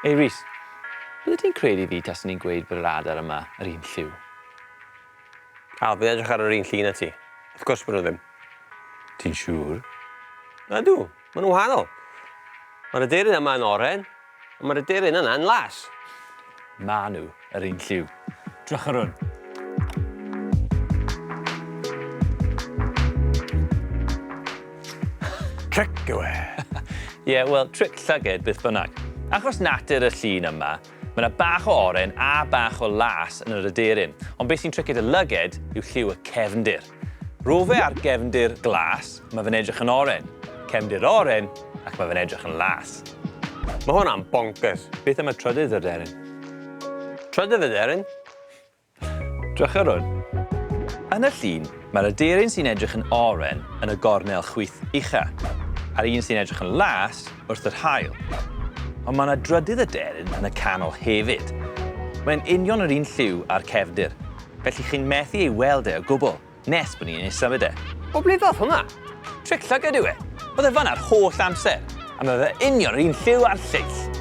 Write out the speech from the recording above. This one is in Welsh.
Ei, Rhys, bydde ti'n credu fi taswn ni'n gweud bod yr adar yma yr un lliw? Al, fi'n edrych ar yr un llun a ti. Wrth gwrs bod nhw ddim. Ti'n siŵr? Na dw, maen nhw'n wahanol. Mae'r aderyn yma yn oren, a mae'r aderyn yna yn las. Ma nhw yr un lliw. Drych ar hwn. Tric yw e. Ie, wel, tric llyged byth bynnag. Achos natur y llun yma, mae yna bach o oren a bach o las yn yr aderyn. Ond beth sy'n triced y lyged yw lliw y cefndir. Ro fe ar gefndir glas, mae fe'n edrych yn oren. Cefndir oren, ac mae fe'n edrych yn las. Mae hwnna'n bonkers. Beth am y trydydd yr aderyn? Trydydd aderyn? Drych ar hwn. Yn y llun, mae'r aderyn sy'n edrych yn oren yn y gornel chwith ucha, a'r un sy'n edrych yn las wrth yr haul. Ond mae yna drydydd aderyn yn y canol hefyd. Mae'n union yr un lliw a'r cefndir, felly chi'n methu ei weld e o gwbl, nes bod ni'n ei symud e. O ble ddoth hwnna? Tric llyged yw e. Oedd e fanna'r holl amser, a mae fe union yr un lliw a'r lleill.